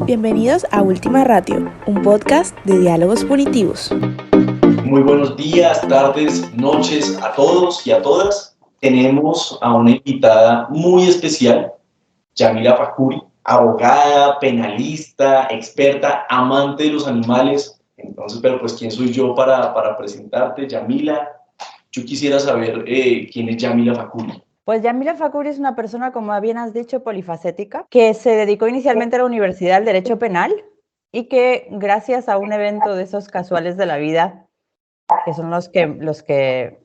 Bienvenidos a Última Ratio, un podcast de diálogos punitivos. Muy buenos días, tardes, noches a todos y a todas. Tenemos a una invitada muy especial, Yamila Fakhouri, abogada, penalista, experta, amante de los animales. Entonces, pero pues, ¿quién soy yo para presentarte, Yamila? Yo quisiera saber quién es Yamila Fakhouri. Pues Yamila Fakhouri es una persona, como bien has dicho, polifacética, que se dedicó inicialmente a la Universidad del Derecho Penal y que gracias a un evento de esos casuales de la vida, que son los que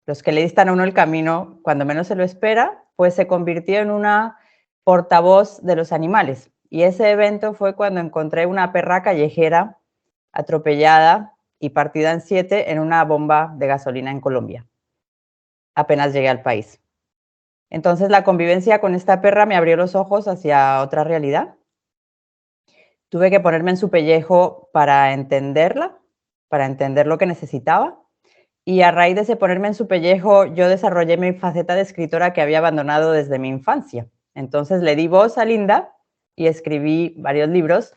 le distan a uno el camino cuando menos se lo espera, pues se convirtió en una portavoz de los animales. Y ese evento fue cuando encontré una perra callejera atropellada y partida en 7 en una bomba de gasolina en Colombia. Apenas llegué al país. Entonces la convivencia con esta perra me abrió los ojos hacia otra realidad. Tuve que ponerme en su pellejo para entenderla, para entender lo que necesitaba. Y a raíz de ese ponerme en su pellejo, yo desarrollé mi faceta de escritora que había abandonado desde mi infancia. Entonces le di voz a Linda y escribí varios libros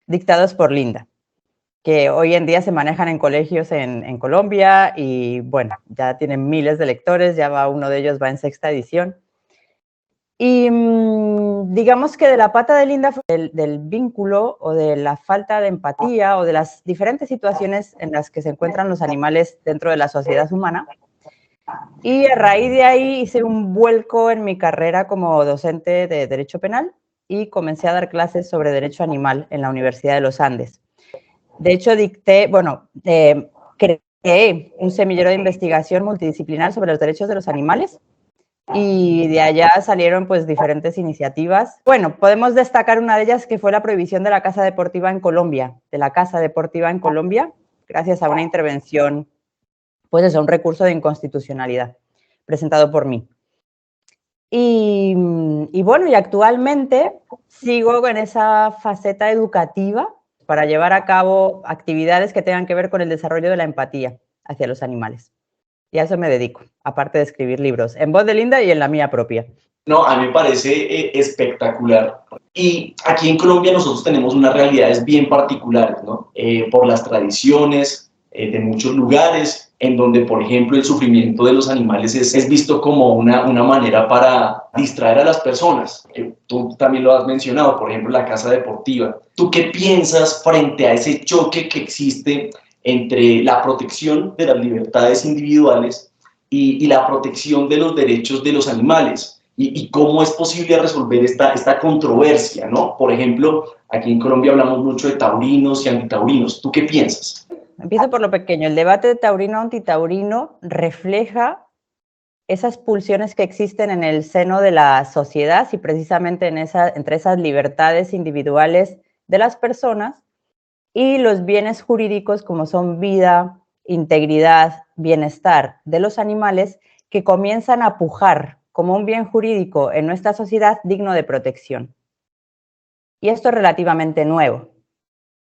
dictados por Linda, que hoy en día se manejan en colegios en Colombia y, bueno, ya tienen miles de lectores, uno de ellos va en 6ª edición. Y digamos que de la pata de Linda fue del vínculo o de la falta de empatía o de las diferentes situaciones en las que se encuentran los animales dentro de la sociedad humana. Y a raíz de ahí hice un vuelco en mi carrera como docente de Derecho Penal y comencé a dar clases sobre Derecho Animal en la Universidad de los Andes. De hecho, creé un semillero de investigación multidisciplinar sobre los derechos de los animales y de allá salieron pues diferentes iniciativas. Bueno, podemos destacar una de ellas que fue la prohibición de la caza deportiva en Colombia, gracias a una intervención, pues eso, un recurso de inconstitucionalidad presentado por mí. Y bueno, y actualmente sigo con esa faceta educativa para llevar a cabo actividades que tengan que ver con el desarrollo de la empatía hacia los animales. Y a eso me dedico, aparte de escribir libros, en voz de Linda y en la mía propia. No, a mí me parece espectacular. Y aquí en Colombia nosotros tenemos unas realidades bien particulares, ¿no? Por las tradiciones de muchos lugares, en donde, por ejemplo, el sufrimiento de los animales es visto como una manera para distraer a las personas. Tú también lo has mencionado, por ejemplo, la caza deportiva. ¿Tú qué piensas frente a ese choque que existe entre la protección de las libertades individuales y la protección de los derechos de los animales? Y cómo es posible resolver esta controversia, ¿no? Por ejemplo, aquí en Colombia hablamos mucho de taurinos y antitaurinos. ¿Tú qué piensas? Empiezo por lo pequeño. El debate de taurino-antitaurino refleja esas pulsiones que existen en el seno de la sociedad y precisamente entre esas libertades individuales de las personas y los bienes jurídicos como son vida, integridad, bienestar de los animales que comienzan a pujar como un bien jurídico en nuestra sociedad digno de protección. Y esto es relativamente nuevo,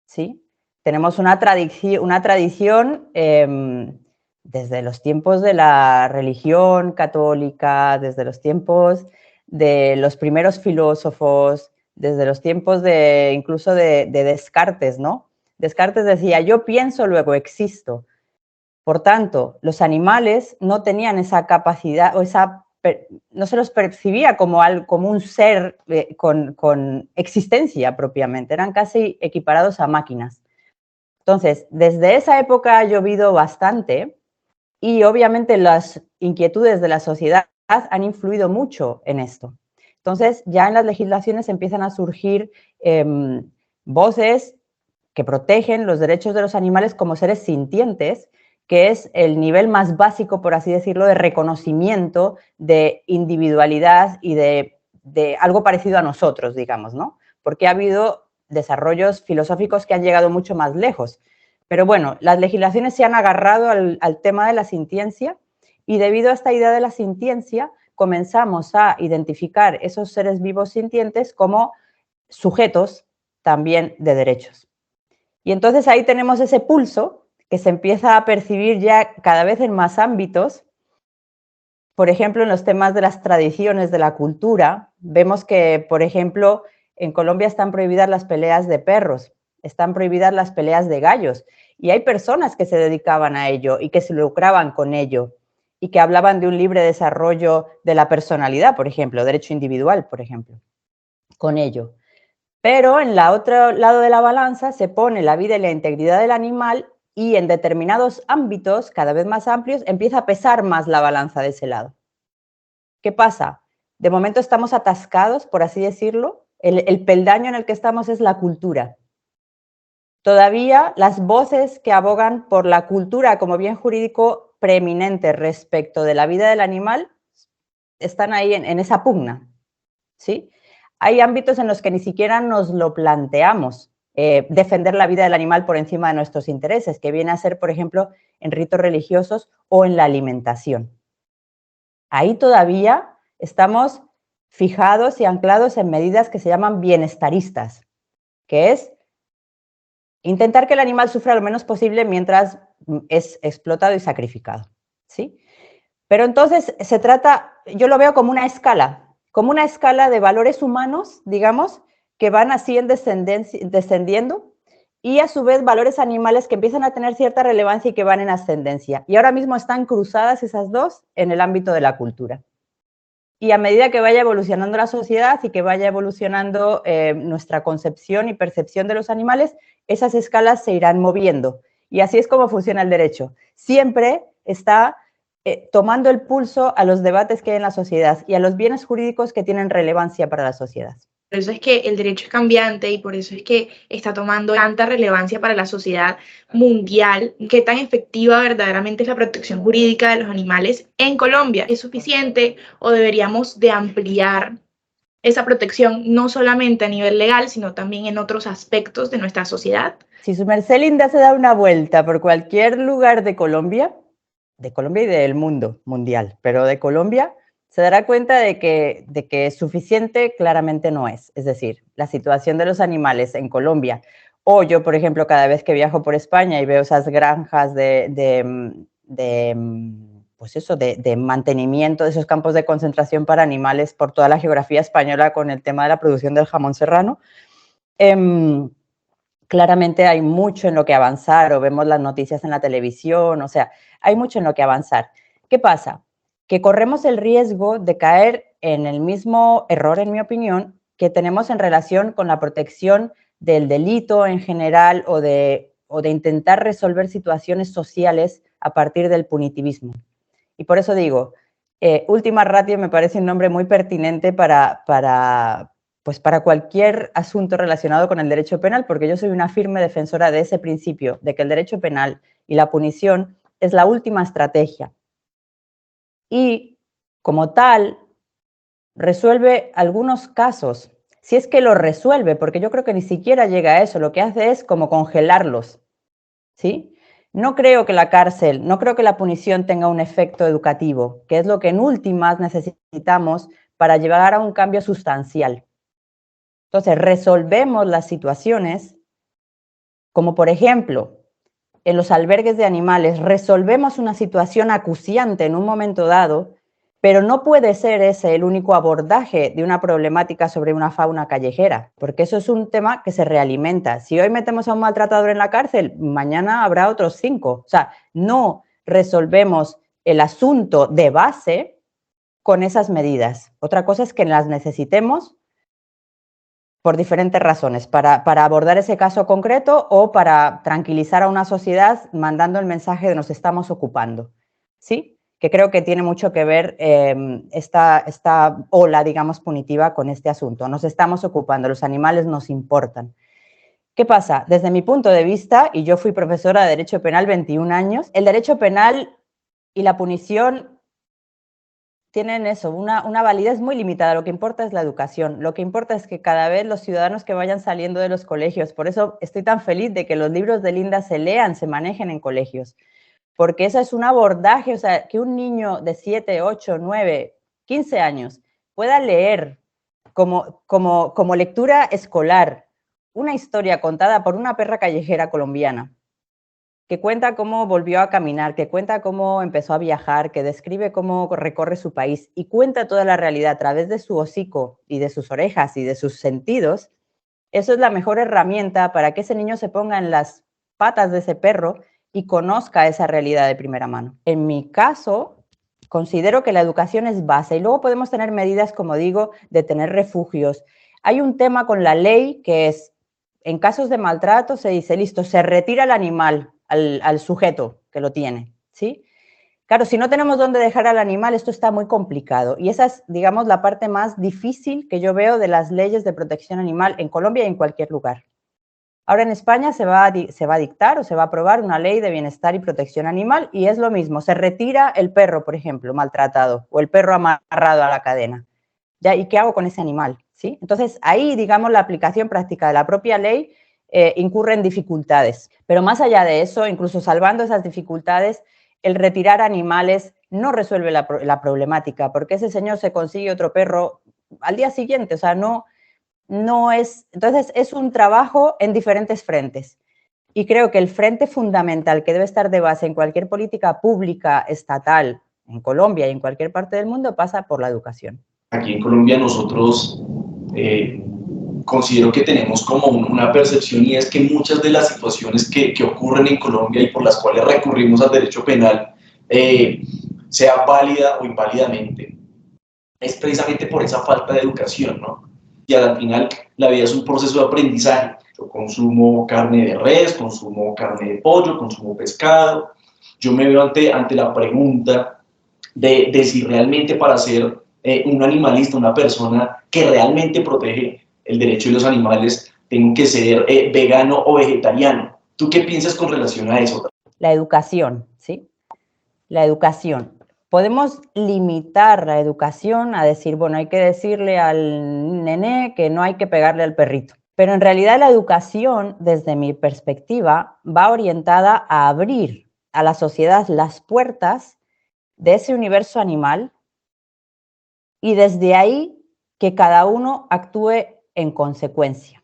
¿sí? Tenemos una tradición desde los tiempos de la religión católica, desde los tiempos de los primeros filósofos, desde los tiempos incluso de Descartes, ¿no? Descartes decía, yo pienso, luego existo. Por tanto, los animales no tenían esa capacidad o no se los percibía como un ser con existencia propiamente, eran casi equiparados a máquinas. Entonces, desde esa época ha llovido bastante y obviamente las inquietudes de la sociedad han influido mucho en esto. Entonces, ya en las legislaciones empiezan a surgir voces que protegen los derechos de los animales como seres sintientes, que es el nivel más básico, por así decirlo, de reconocimiento de individualidad y de algo parecido a nosotros, digamos, ¿no? Porque ha habido desarrollos filosóficos que han llegado mucho más lejos. Pero bueno, las legislaciones se han agarrado al tema de la sintiencia y debido a esta idea de la sintiencia comenzamos a identificar esos seres vivos sintientes como sujetos también de derechos. Y entonces ahí tenemos ese pulso que se empieza a percibir ya cada vez en más ámbitos. Por ejemplo, en los temas de las tradiciones, de la cultura, vemos que, por ejemplo, en Colombia están prohibidas las peleas de perros, están prohibidas las peleas de gallos, y hay personas que se dedicaban a ello y que se lucraban con ello, y que hablaban de un libre desarrollo de la personalidad, por ejemplo, derecho individual, por ejemplo, con ello. Pero en el otro lado de la balanza se pone la vida y la integridad del animal y en determinados ámbitos, cada vez más amplios, empieza a pesar más la balanza de ese lado. ¿Qué pasa? De momento estamos atascados, por así decirlo. El peldaño en el que estamos es la cultura. Todavía las voces que abogan por la cultura como bien jurídico preeminente respecto de la vida del animal están ahí en esa pugna, ¿sí? Hay ámbitos en los que ni siquiera nos lo planteamos, defender la vida del animal por encima de nuestros intereses, que viene a ser, por ejemplo, en ritos religiosos o en la alimentación. Ahí todavía estamos fijados y anclados en medidas que se llaman bienestaristas, que es intentar que el animal sufra lo menos posible mientras es explotado y sacrificado, ¿sí? Pero entonces se trata, yo lo veo como una escala de valores humanos, digamos, que van así descendiendo, y a su vez valores animales que empiezan a tener cierta relevancia y que van en ascendencia. Y ahora mismo están cruzadas esas dos en el ámbito de la cultura. Y a medida que vaya evolucionando la sociedad y que vaya evolucionando nuestra concepción y percepción de los animales, esas escalas se irán moviendo. Y así es como funciona el derecho. Siempre está tomando el pulso a los debates que hay en la sociedad y a los bienes jurídicos que tienen relevancia para la sociedad. Por eso es que el derecho es cambiante y por eso es que está tomando tanta relevancia para la sociedad mundial. ¿Qué tan efectiva verdaderamente es la protección jurídica de los animales en Colombia? ¿Es suficiente o deberíamos de ampliar esa protección no solamente a nivel legal, sino también en otros aspectos de nuestra sociedad? Si su merced Linda se da una vuelta por cualquier lugar de Colombia y del mundo mundial, pero de Colombia, se dará cuenta de que suficiente claramente no es. Es decir, la situación de los animales en Colombia, o yo, por ejemplo, cada vez que viajo por España y veo esas granjas pues eso, de mantenimiento de esos campos de concentración para animales por toda la geografía española con el tema de la producción del jamón serrano, claramente hay mucho en lo que avanzar, o vemos las noticias en la televisión, o sea, hay mucho en lo que avanzar. ¿Qué pasa? Que corremos el riesgo de caer en el mismo error, en mi opinión, que tenemos en relación con la protección del delito en general o de intentar resolver situaciones sociales a partir del punitivismo. Y por eso digo, Ultima Ratio me parece un nombre muy pertinente para cualquier asunto relacionado con el derecho penal, porque yo soy una firme defensora de ese principio, de que el derecho penal y la punición es la última estrategia. Y, como tal, resuelve algunos casos, si es que los resuelve, porque yo creo que ni siquiera llega a eso, lo que hace es como congelarlos, ¿sí? No creo que la cárcel, no creo que la punición tenga un efecto educativo, que es lo que en últimas necesitamos para llegar a un cambio sustancial. Entonces, resolvemos las situaciones, como por ejemplo, en los albergues de animales, resolvemos una situación acuciante en un momento dado, pero no puede ser ese el único abordaje de una problemática sobre una fauna callejera, porque eso es un tema que se realimenta. Si hoy metemos a un maltratador en la cárcel, mañana habrá otros 5. O sea, no resolvemos el asunto de base con esas medidas. Otra cosa es que las necesitemos por diferentes razones, para abordar ese caso concreto o para tranquilizar a una sociedad mandando el mensaje de nos estamos ocupando, ¿sí? Que creo que tiene mucho que ver esta ola, digamos, punitiva con este asunto. Nos estamos ocupando, los animales nos importan. ¿Qué pasa? Desde mi punto de vista, y yo fui profesora de Derecho Penal 21 años, el derecho penal y la punición tienen eso, una validez muy limitada. Lo que importa es la educación. Lo que importa es que cada vez los ciudadanos que vayan saliendo de los colegios, por eso estoy tan feliz de que los libros de Linda se lean, se manejen en colegios, porque eso es un abordaje, o sea, que un niño de 7, 8, 9, 15 años pueda leer como lectura escolar una historia contada por una perra callejera colombiana, que cuenta cómo volvió a caminar, que cuenta cómo empezó a viajar, que describe cómo recorre su país y cuenta toda la realidad a través de su hocico y de sus orejas y de sus sentidos, eso es la mejor herramienta para que ese niño se ponga en las patas de ese perro y conozca esa realidad de primera mano. En mi caso, considero que la educación es base y luego podemos tener medidas, como digo, de tener refugios. Hay un tema con la ley que es, en casos de maltrato se dice, listo, se retira el animal al sujeto que lo tiene, ¿sí? Claro, si no tenemos dónde dejar al animal, esto está muy complicado. Y esa es, digamos, la parte más difícil que yo veo de las leyes de protección animal en Colombia y en cualquier lugar. Ahora en España se va a dictar o se va a aprobar una ley de bienestar y protección animal y es lo mismo, se retira el perro, por ejemplo, maltratado o el perro amarrado a la cadena. ¿Ya? ¿Y qué hago con ese animal? ¿Sí? Entonces ahí, digamos, la aplicación práctica de la propia ley incurre en dificultades. Pero más allá de eso, incluso salvando esas dificultades, el retirar animales no resuelve la problemática porque ese señor se consigue otro perro al día siguiente, o sea, no es, entonces es un trabajo en diferentes frentes. Y creo que el frente fundamental que debe estar de base en cualquier política pública estatal, en Colombia y en cualquier parte del mundo, pasa por la educación. Aquí en Colombia nosotros considero que tenemos como una percepción y es que muchas de las situaciones que ocurren en Colombia y por las cuales recurrimos al derecho penal, sea válida o inválidamente, es precisamente por esa falta de educación, ¿no? Y al final la vida es un proceso de aprendizaje. Yo consumo carne de res, consumo carne de pollo, consumo pescado. Yo me veo ante la pregunta de si realmente para ser un animalista, una persona que realmente protege el derecho de los animales, tengo que ser vegano o vegetariano. ¿Tú qué piensas con relación a eso? La educación, ¿sí? La educación. Podemos limitar la educación a decir, bueno, hay que decirle al nené que no hay que pegarle al perrito. Pero en realidad la educación, desde mi perspectiva, va orientada a abrir a la sociedad las puertas de ese universo animal y desde ahí que cada uno actúe en consecuencia.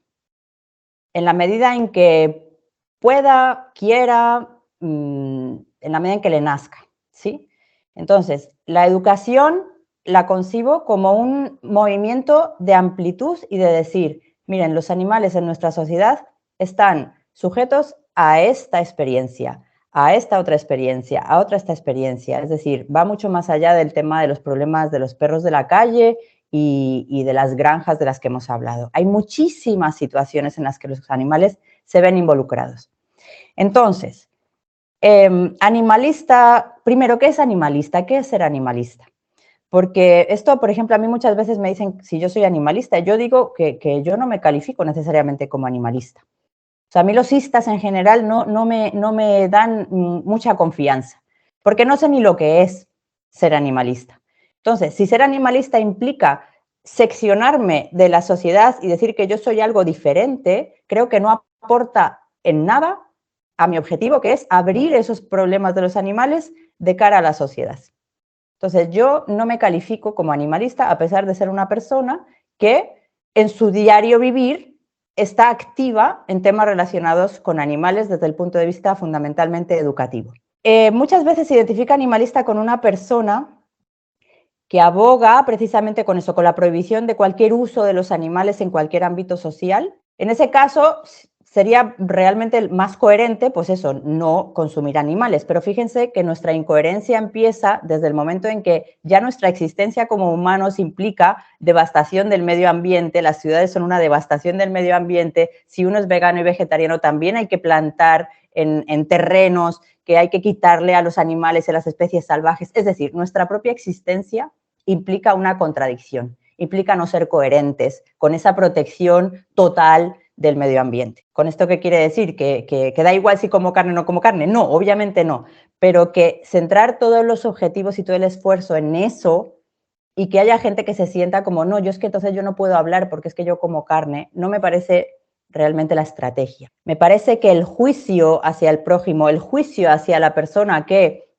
En la medida en que pueda, quiera, en la medida en que le nazca, ¿sí? Entonces, la educación la concibo como un movimiento de amplitud y de decir, miren, los animales en nuestra sociedad están sujetos a esta experiencia, a esta otra experiencia, a otra esta experiencia. Es decir, va mucho más allá del tema de los problemas de los perros de la calle y de las granjas de las que hemos hablado. Hay muchísimas situaciones en las que los animales se ven involucrados. Entonces, animalista, primero, ¿qué es animalista? ¿Qué es ser animalista? Porque esto, por ejemplo, a mí muchas veces me dicen si yo soy animalista, yo digo que yo no me califico necesariamente como animalista. O sea, a mí los istas en general no me dan mucha confianza, porque no sé ni lo que es ser animalista. Entonces, si ser animalista implica seccionarme de la sociedad y decir que yo soy algo diferente, creo que no aporta en nada a mi objetivo, que es abrir esos problemas de los animales de cara a la sociedad. Entonces, yo no me califico como animalista a pesar de ser una persona que en su diario vivir está activa en temas relacionados con animales desde el punto de vista fundamentalmente educativo. Muchas veces se identifica animalista con una persona que aboga precisamente con eso, con la prohibición de cualquier uso de los animales en cualquier ámbito social. En ese caso, sería realmente más coherente, pues eso, no consumir animales. Pero fíjense que nuestra incoherencia empieza desde el momento en que ya nuestra existencia como humanos implica devastación del medio ambiente, las ciudades son una devastación del medio ambiente, si uno es vegano y vegetariano también hay que plantar en terrenos, que hay que quitarle a los animales y a las especies salvajes. Es decir, nuestra propia existencia implica una contradicción, implica no ser coherentes con esa protección total del medio ambiente. ¿Con esto qué quiere decir? ¿Que da igual si como carne o no como carne? No, obviamente no, pero que centrar todos los objetivos y todo el esfuerzo en eso y que haya gente que se sienta como, no, yo es que entonces yo no puedo hablar porque es que yo como carne, no me parece realmente la estrategia. Me parece que el juicio hacia el prójimo, el juicio hacia la persona que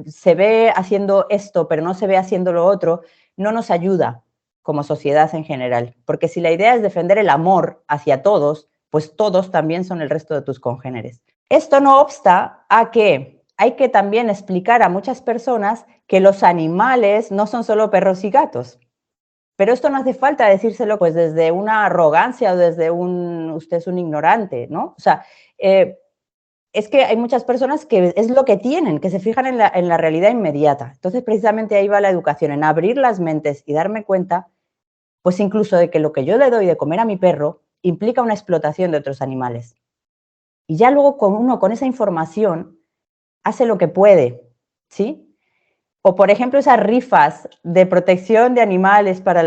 se ve haciendo esto pero no se ve haciendo lo otro, no nos ayuda como sociedad en general, porque si la idea es defender el amor hacia todos, pues todos también son el resto de tus congéneres. Esto no obsta a que hay que también explicar a muchas personas que los animales no son solo perros y gatos. Pero esto no hace falta decírselo pues desde una arrogancia o desde usted es un ignorante, ¿no? O sea, es que hay muchas personas que es lo que tienen, que se fijan en la realidad inmediata. Entonces, precisamente ahí va la educación, en abrir las mentes y darme cuenta, pues incluso de que lo que yo le doy de comer a mi perro implica una explotación de otros animales. Y ya luego con esa información hace lo que puede, ¿sí? O, por ejemplo, esas rifas de protección de animales para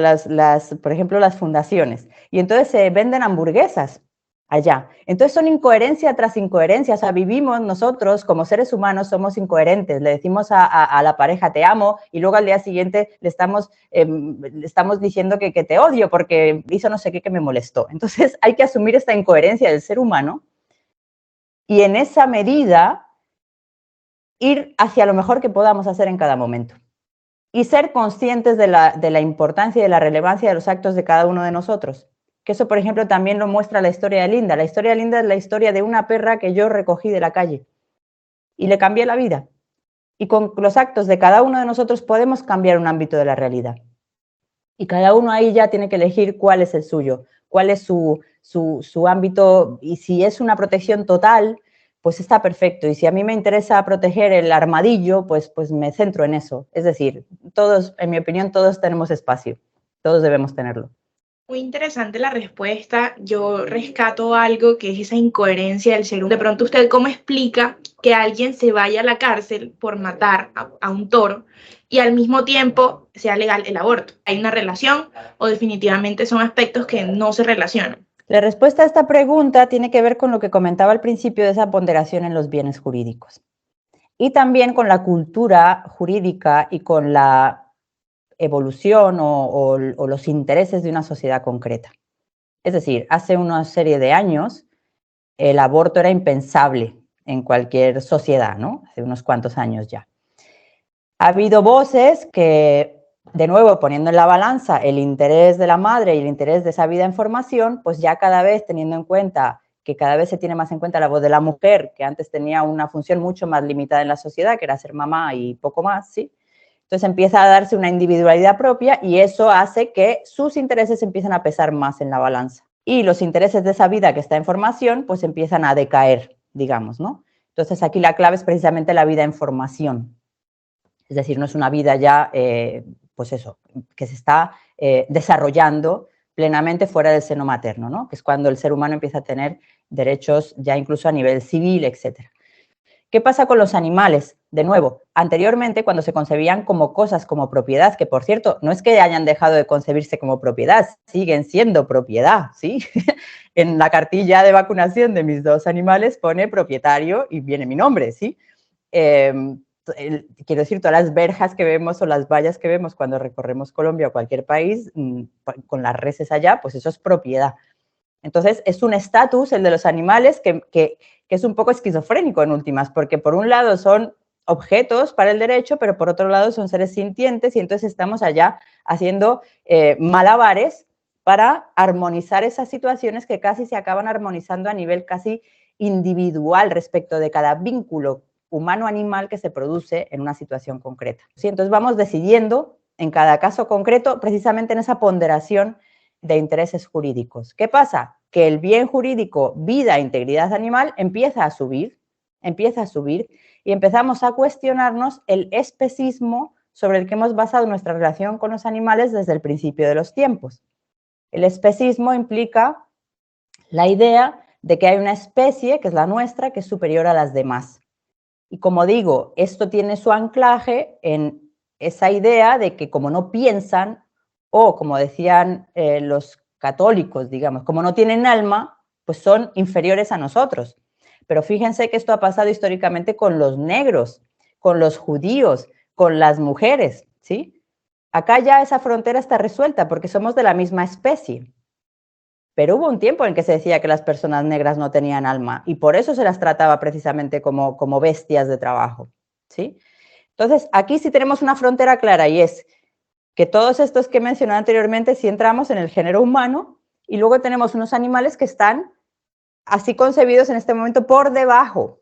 por ejemplo, las fundaciones. Y entonces se venden hamburguesas allá. Entonces son incoherencia tras incoherencia. O sea, vivimos nosotros como seres humanos, somos incoherentes. Le decimos a la pareja, te amo, y luego al día siguiente le estamos diciendo que te odio porque hizo no sé qué que me molestó. Entonces hay que asumir esta incoherencia del ser humano y en esa medida ir hacia lo mejor que podamos hacer en cada momento. Y ser conscientes de la importancia y de la relevancia de los actos de cada uno de nosotros. Que eso, por ejemplo, también lo muestra la historia de Linda. La historia de Linda es la historia de una perra que yo recogí de la calle y le cambié la vida. Y con los actos de cada uno de nosotros podemos cambiar un ámbito de la realidad. Y cada uno ahí ya tiene que elegir cuál es el suyo, cuál es su ámbito, y si es una protección total, pues está perfecto. Y si a mí me interesa proteger el armadillo, pues me centro en eso. Es decir, todos, en mi opinión, todos tenemos espacio, todos debemos tenerlo. Muy interesante la respuesta. Yo rescato algo que es esa incoherencia del ser humano. De pronto, ¿usted cómo explica que alguien se vaya a la cárcel por matar a un toro y al mismo tiempo sea legal el aborto? ¿Hay una relación o definitivamente son aspectos que no se relacionan? La respuesta a esta pregunta tiene que ver con lo que comentaba al principio de esa ponderación en los bienes jurídicos. Y también con la cultura jurídica y con la evolución o los intereses de una sociedad concreta. Es decir, hace una serie de años el aborto era impensable en cualquier sociedad, ¿no? Hace unos cuantos años ya. Ha habido voces que, de nuevo, poniendo en la balanza el interés de la madre y el interés de esa vida en formación, pues ya cada vez teniendo en cuenta que cada vez se tiene más en cuenta la voz de la mujer, que antes tenía una función mucho más limitada en la sociedad, que era ser mamá y poco más, ¿sí? Entonces empieza a darse una individualidad propia y eso hace que sus intereses empiecen a pesar más en la balanza. Y los intereses de esa vida que está en formación, pues empiezan a decaer, digamos, ¿no? Entonces aquí la clave es precisamente la vida en formación. Es decir, no es una vida ya, pues eso, que se está desarrollando plenamente fuera del seno materno, ¿no? Que es cuando el ser humano empieza a tener derechos ya incluso a nivel civil, etcétera. ¿Qué pasa con los animales? De nuevo, anteriormente cuando se concebían como cosas, como propiedad, que por cierto, no es que hayan dejado de concebirse como propiedad, siguen siendo propiedad, ¿sí? En la cartilla de vacunación de mis dos animales pone propietario y viene mi nombre, ¿sí? Quiero decir, todas las verjas que vemos o las vallas que vemos cuando recorremos Colombia o cualquier país, con las reses allá, pues eso es propiedad. Entonces, es un estatus, el de los animales, que es un poco esquizofrénico en últimas, porque por un lado son objetos para el derecho, pero por otro lado son seres sintientes y entonces estamos allá haciendo malabares para armonizar esas situaciones que casi se acaban armonizando a nivel casi individual respecto de cada vínculo humano-animal que se produce en una situación concreta. ¿Sí? Entonces vamos decidiendo en cada caso concreto precisamente en esa ponderación de intereses jurídicos. ¿Qué pasa? Que el bien jurídico, vida e integridad animal empieza a subir y empezamos a cuestionarnos el especismo sobre el que hemos basado nuestra relación con los animales desde el principio de los tiempos. El especismo implica la idea de que hay una especie, que es la nuestra, que es superior a las demás. Y como digo, esto tiene su anclaje en esa idea de que como no piensan, o como decían los católicos, digamos, como no tienen alma, pues son inferiores a nosotros. Pero fíjense que esto ha pasado históricamente con los negros, con los judíos, con las mujeres, ¿sí? Acá ya esa frontera está resuelta porque somos de la misma especie. Pero hubo un tiempo en que se decía que las personas negras no tenían alma y por eso se las trataba precisamente como bestias de trabajo, ¿sí? Entonces, aquí sí tenemos una frontera clara y es que todos estos que mencioné anteriormente sí entramos en el género humano y luego tenemos unos animales que están así concebidos en este momento por debajo,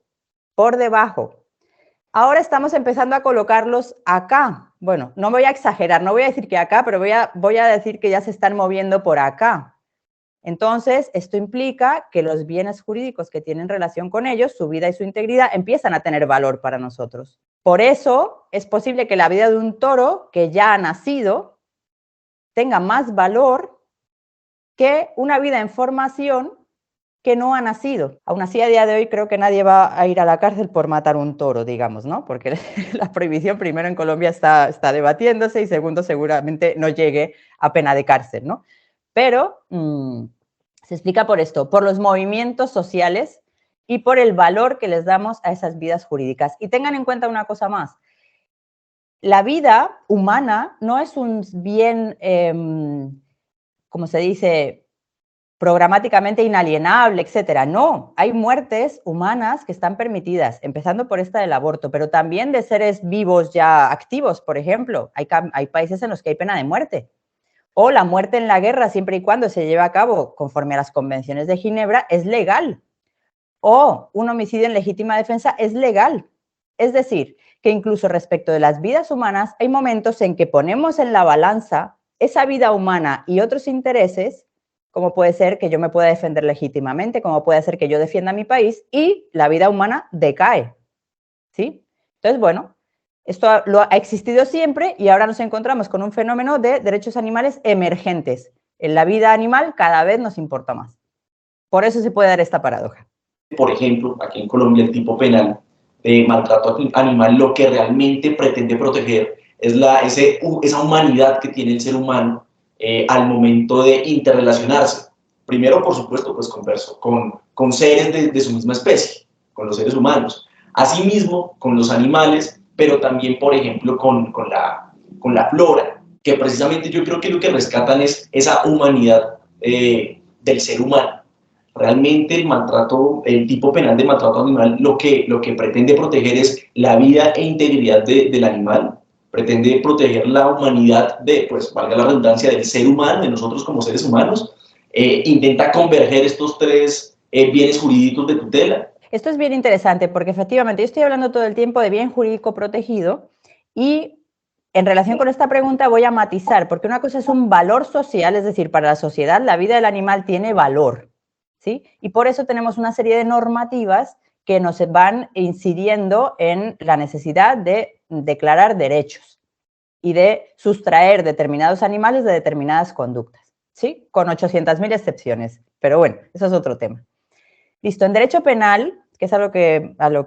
por debajo. Ahora estamos empezando a colocarlos acá. Bueno, no voy a exagerar, no voy a decir que acá, pero voy a decir que ya se están moviendo por acá. Entonces, esto implica que los bienes jurídicos que tienen relación con ellos, su vida y su integridad, empiezan a tener valor para nosotros. Por eso, es posible que la vida de un toro que ya ha nacido tenga más valor que una vida en formación que no ha nacido. Aún así, a día de hoy creo que nadie va a ir a la cárcel por matar un toro, digamos, ¿no? Porque la prohibición, primero, en Colombia está debatiéndose y segundo, seguramente no llegue a pena de cárcel, ¿no? Pero se explica por esto, por los movimientos sociales y por el valor que les damos a esas vidas jurídicas. Y tengan en cuenta una cosa más. La vida humana no es un bien, como se dice, programáticamente inalienable, etcétera. No, hay muertes humanas que están permitidas, empezando por esta del aborto, pero también de seres vivos ya activos, por ejemplo. Hay países en los que hay pena de muerte. O la muerte en la guerra, siempre y cuando se lleve a cabo conforme a las convenciones de Ginebra, es legal. O un homicidio en legítima defensa es legal. Es decir, que incluso respecto de las vidas humanas, hay momentos en que ponemos en la balanza esa vida humana y otros intereses, como puede ser que yo me pueda defender legítimamente, como puede ser que yo defienda a mi país y la vida humana decae, ¿sí? Entonces, bueno, esto ha existido siempre y ahora nos encontramos con un fenómeno de derechos animales emergentes. En la vida animal cada vez nos importa más. Por eso se puede dar esta paradoja. Por ejemplo, aquí en Colombia el tipo penal de maltrato animal lo que realmente pretende proteger es esa humanidad que tiene el ser humano al momento de interrelacionarse. Primero, por supuesto, pues con seres de su misma especie, con los seres humanos. Asimismo, con los animales, pero también, por ejemplo, con la flora, que precisamente yo creo que lo que rescatan es esa humanidad del ser humano. Realmente el tipo penal de maltrato animal lo que pretende proteger es la vida e integridad del animal, pretende proteger la humanidad pues valga la redundancia, del ser humano, de nosotros como seres humanos, intenta converger estos tres bienes jurídicos de tutela. Esto es bien interesante porque efectivamente yo estoy hablando todo el tiempo de bien jurídico protegido y en relación con esta pregunta voy a matizar, porque una cosa es un valor social, es decir, para la sociedad la vida del animal tiene valor, ¿sí? Y por eso tenemos una serie de normativas que nos van incidiendo en la necesidad de declarar derechos y de sustraer determinados animales de determinadas conductas, ¿sí? Con 800.000 excepciones, pero bueno, eso es otro tema. Listo, en derecho penal, que es a lo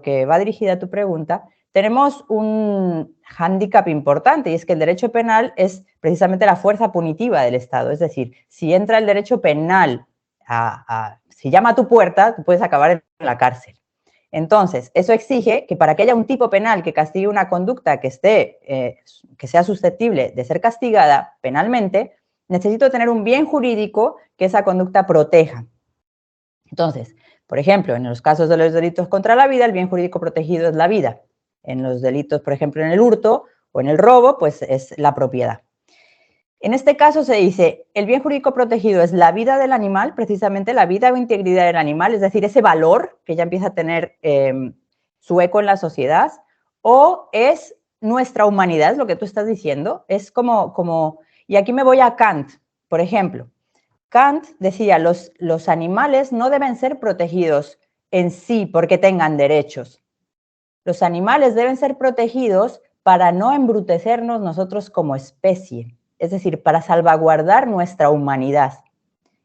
que va dirigida tu pregunta, tenemos un hándicap importante y es que el derecho penal es precisamente la fuerza punitiva del Estado. Es decir, si entra el derecho penal, si llama a tu puerta, tú puedes acabar en la cárcel. Entonces, eso exige que para que haya un tipo penal que castigue una conducta que sea susceptible de ser castigada penalmente, necesito tener un bien jurídico que esa conducta proteja. Entonces, por ejemplo, en los casos de los delitos contra la vida, el bien jurídico protegido es la vida. En los delitos, por ejemplo, en el hurto o en el robo, pues es la propiedad. En este caso se dice, el bien jurídico protegido es la vida del animal, precisamente la vida o integridad del animal, es decir, ese valor que ya empieza a tener su eco en la sociedad, o es nuestra humanidad, es lo que tú estás diciendo, es como y aquí me voy a Kant, por ejemplo. Kant decía, los animales no deben ser protegidos en sí porque tengan derechos. Los animales deben ser protegidos para no embrutecernos nosotros como especie, es decir, para salvaguardar nuestra humanidad.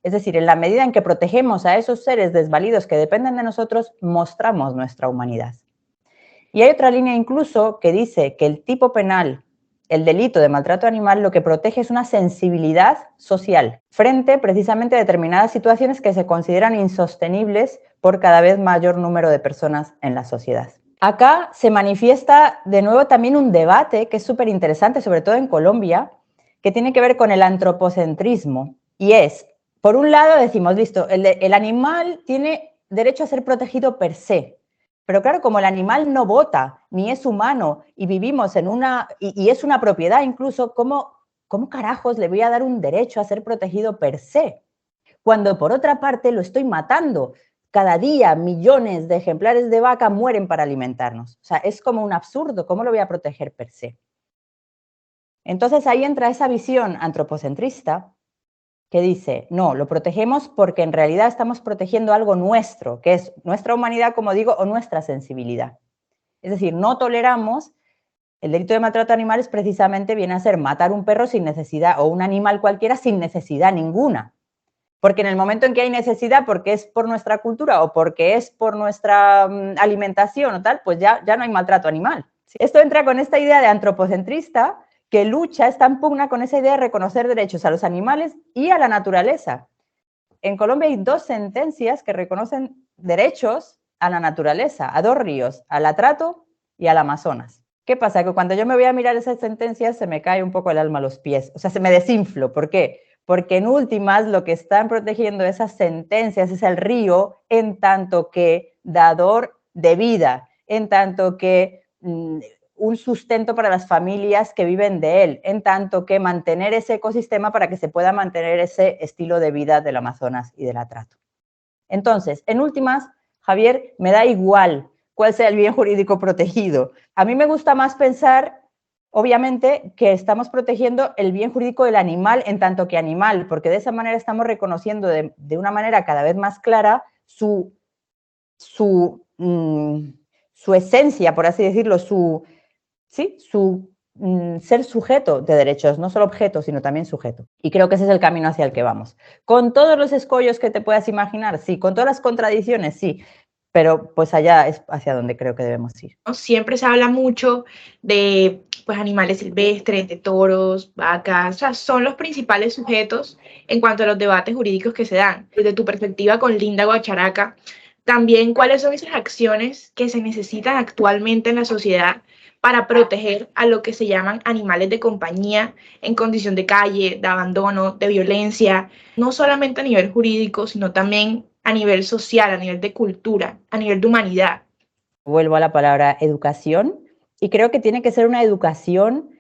Es decir, en la medida en que protegemos a esos seres desvalidos que dependen de nosotros, mostramos nuestra humanidad. Y hay otra línea incluso que dice que el tipo penal, el delito de maltrato animal, lo que protege es una sensibilidad social frente precisamente a determinadas situaciones que se consideran insostenibles por cada vez mayor número de personas en la sociedad. Acá se manifiesta de nuevo también un debate que es súper interesante, sobre todo en Colombia, que tiene que ver con el antropocentrismo. Y es, por un lado decimos, listo, el animal tiene derecho a ser protegido per se. Pero claro, como el animal no vota, ni es humano, y vivimos y es una propiedad incluso, ¿cómo carajos le voy a dar un derecho a ser protegido per se? Cuando por otra parte lo estoy matando. cada día millones de ejemplares de vaca mueren para alimentarnos. O sea, es como un absurdo. ¿Cómo lo voy a proteger per se? Entonces ahí entra esa visión antropocentrista que dice, no, lo protegemos porque en realidad estamos protegiendo algo nuestro, que es nuestra humanidad, como digo, o nuestra sensibilidad. Es decir, no toleramos, el delito de maltrato a animales precisamente viene a ser matar un perro sin necesidad o un animal cualquiera sin necesidad ninguna. Porque en el momento en que hay necesidad, porque es por nuestra cultura o porque es por nuestra alimentación o tal, pues ya no hay maltrato animal. Esto entra con esta idea de antropocentrista que lucha, está en pugna con esa idea de reconocer derechos a los animales y a la naturaleza. En Colombia hay 2 sentencias que reconocen derechos a la naturaleza, a 2 ríos, al Atrato y al Amazonas. ¿Qué pasa? Que cuando yo me voy a mirar esas sentencias se me cae un poco el alma a los pies, o sea, se me desinflo. ¿Por qué? Porque en últimas lo que están protegiendo esas sentencias es el río en tanto que dador de vida, en tanto que un sustento para las familias que viven de él, en tanto que mantener ese ecosistema para que se pueda mantener ese estilo de vida del Amazonas y del Atrato. Entonces, en últimas, Javier, me da igual cuál sea el bien jurídico protegido. A mí me gusta más pensar, obviamente, que estamos protegiendo el bien jurídico del animal en tanto que animal, porque de esa manera estamos reconociendo de una manera cada vez más clara su esencia, por así decirlo, su ser sujeto de derechos, no solo objeto, sino también sujeto. Y creo que ese es el camino hacia el que vamos. Con todos los escollos que te puedas imaginar, sí, con todas las contradicciones, sí, pero pues allá es hacia donde creo que debemos ir. Siempre se habla mucho de pues, animales silvestres, de toros, vacas, o sea, son los principales sujetos en cuanto a los debates jurídicos que se dan. Desde tu perspectiva con Linda Guacharaca, también cuáles son esas acciones que se necesitan actualmente en la sociedad para proteger a lo que se llaman animales de compañía en condición de calle, de abandono, de violencia, no solamente a nivel jurídico, sino también a nivel social, a nivel de cultura, a nivel de humanidad. Vuelvo a la palabra educación y creo que tiene que ser una educación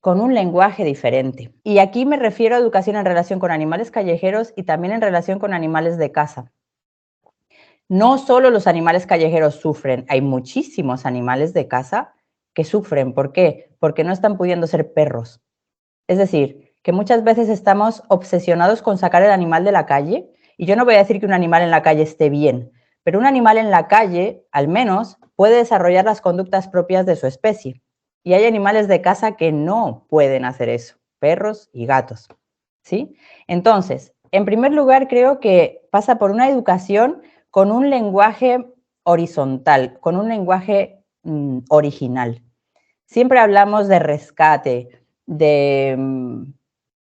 con un lenguaje diferente. Y aquí me refiero a educación en relación con animales callejeros y también en relación con animales de casa. No solo los animales callejeros sufren, hay muchísimos animales de casa que sufren. ¿Por qué? Porque no están pudiendo ser perros. Es decir, que muchas veces estamos obsesionados con sacar el animal de la calle, y yo no voy a decir que un animal en la calle esté bien, pero un animal en la calle, al menos, puede desarrollar las conductas propias de su especie. Y hay animales de casa que no pueden hacer eso, perros y gatos, ¿sí? Entonces, en primer lugar, creo que pasa por una educación con un lenguaje horizontal, con un lenguaje original. Siempre hablamos de rescate,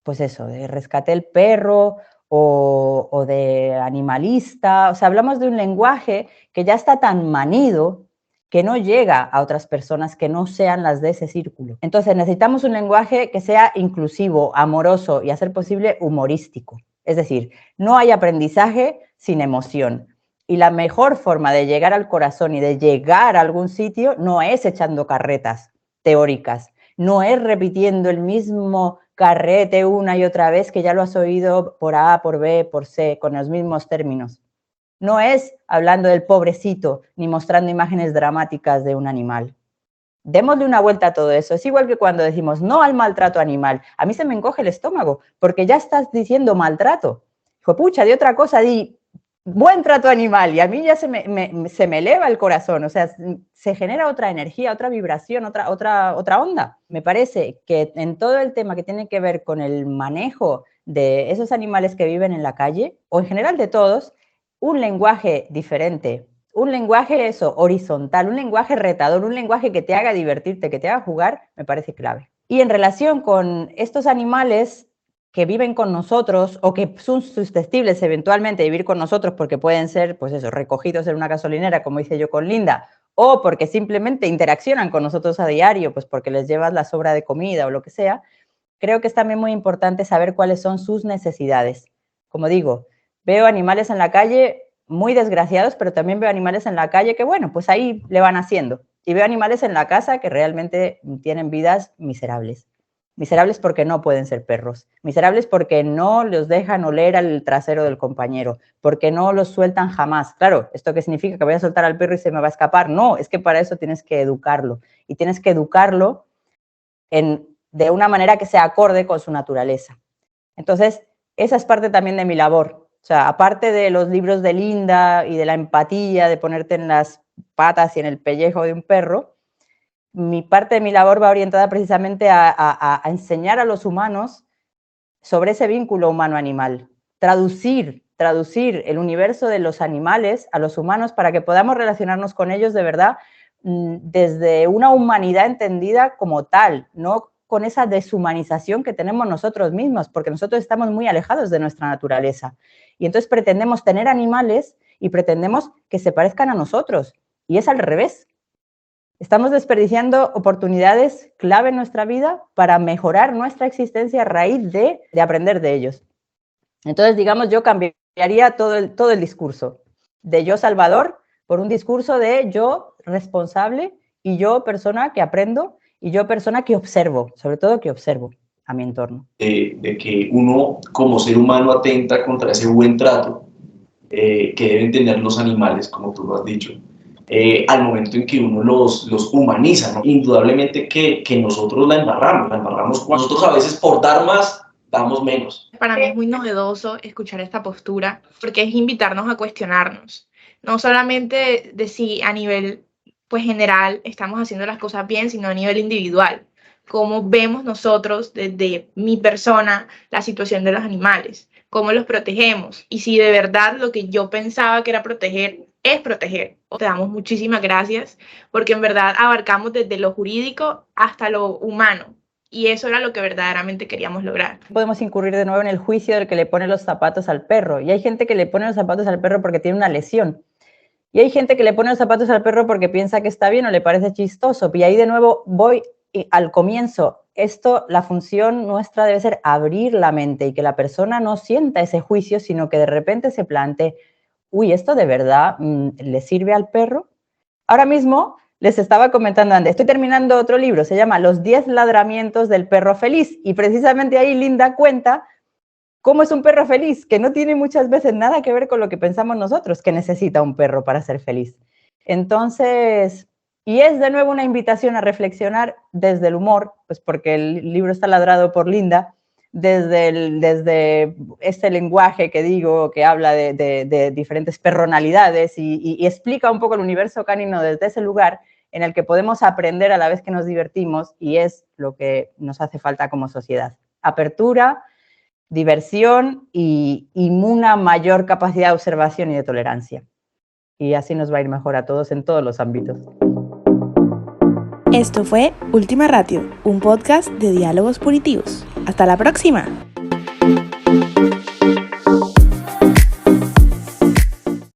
pues eso, de rescate del perro o de animalista. O sea, hablamos de un lenguaje que ya está tan manido que no llega a otras personas que no sean las de ese círculo. Entonces necesitamos un lenguaje que sea inclusivo, amoroso y a ser posible humorístico. Es decir, no hay aprendizaje sin emoción. Y la mejor forma de llegar al corazón y de llegar a algún sitio no es echando carretas teóricas, no es repitiendo el mismo carrete una y otra vez que ya lo has oído por A, por B, por C, con los mismos términos. No es hablando del pobrecito ni mostrando imágenes dramáticas de un animal. Démosle una vuelta a todo eso. Es igual que cuando decimos no al maltrato animal. A mí se me encoge el estómago porque ya estás diciendo maltrato. Hijo pucha, de otra cosa di buen trato animal y a mí ya se me eleva el corazón. O sea, se genera otra energía, otra vibración, otra onda. Me parece que en todo el tema que tiene que ver con el manejo de esos animales que viven en la calle, o en general de todos, un lenguaje diferente, un lenguaje horizontal, un lenguaje retador, un lenguaje que te haga divertirte, que te haga jugar, me parece clave. Y en relación con estos animales que viven con nosotros o que son susceptibles eventualmente de vivir con nosotros porque pueden ser, pues eso, recogidos en una gasolinera, como hice yo con Linda, o porque simplemente interaccionan con nosotros a diario, pues porque les llevas la sobra de comida o lo que sea, creo que es también muy importante saber cuáles son sus necesidades. Como digo, veo animales en la calle muy desgraciados, pero también veo animales en la calle que, bueno, pues ahí le van haciendo. Y veo animales en la casa que realmente tienen vidas miserables. Miserables porque no pueden ser perros. Miserables porque no los dejan oler al trasero del compañero, porque no los sueltan jamás. Claro, ¿esto qué significa? ¿Que voy a soltar al perro y se me va a escapar? No, es que para eso tienes que educarlo. Y tienes que educarlo de una manera que sea acorde con su naturaleza. Entonces, esa es parte también de mi labor. O sea, aparte de los libros de Linda y de la empatía, de ponerte en las patas y en el pellejo de un perro, parte de mi labor va orientada precisamente a enseñar a los humanos sobre ese vínculo humano-animal, traducir el universo de los animales a los humanos para que podamos relacionarnos con ellos de verdad desde una humanidad entendida como tal, no con esa deshumanización que tenemos nosotros mismos, porque nosotros estamos muy alejados de nuestra naturaleza. Y entonces pretendemos tener animales y pretendemos que se parezcan a nosotros. Y es al revés. Estamos desperdiciando oportunidades clave en nuestra vida para mejorar nuestra existencia a raíz de aprender de ellos. Entonces, digamos, yo cambiaría todo el discurso de yo salvador por un discurso de yo responsable y yo persona que aprendo y yo persona que observo, sobre todo que observo a mi entorno. De que uno como ser humano atenta contra ese buen trato que deben tener los animales, como tú lo has dicho. Al momento en que uno los humaniza, ¿no? Indudablemente que nosotros la embarramos cuando nosotros a veces por dar más, damos menos. Para mí es muy novedoso escuchar esta postura, porque es invitarnos a cuestionarnos, no solamente de si a nivel pues, general estamos haciendo las cosas bien, sino a nivel individual, cómo vemos nosotros desde mi persona la situación de los animales, cómo los protegemos, y si de verdad lo que yo pensaba que era proteger, es proteger. Te damos muchísimas gracias porque en verdad abarcamos desde lo jurídico hasta lo humano y eso era lo que verdaderamente queríamos lograr. Podemos incurrir de nuevo en el juicio del que le pone los zapatos al perro y hay gente que le pone los zapatos al perro porque tiene una lesión y hay gente que le pone los zapatos al perro porque piensa que está bien o le parece chistoso y ahí de nuevo voy al comienzo. La función nuestra debe ser abrir la mente y que la persona no sienta ese juicio, sino que de repente se plantee, uy, ¿esto de verdad le sirve al perro? Ahora mismo les estaba comentando antes, estoy terminando otro libro, se llama Los 10 ladramientos del perro feliz y precisamente ahí Linda cuenta cómo es un perro feliz, que no tiene muchas veces nada que ver con lo que pensamos nosotros que necesita un perro para ser feliz. Entonces, y es de nuevo una invitación a reflexionar desde el humor, pues porque el libro está ladrado por Linda, desde este lenguaje que digo, que habla de diferentes personalidades y explica un poco el universo canino desde ese lugar en el que podemos aprender a la vez que nos divertimos y es lo que nos hace falta como sociedad. Apertura, diversión y una mayor capacidad de observación y de tolerancia. Y así nos va a ir mejor a todos en todos los ámbitos. Esto fue Última Ratio, un podcast de diálogos punitivos. ¡Hasta la próxima!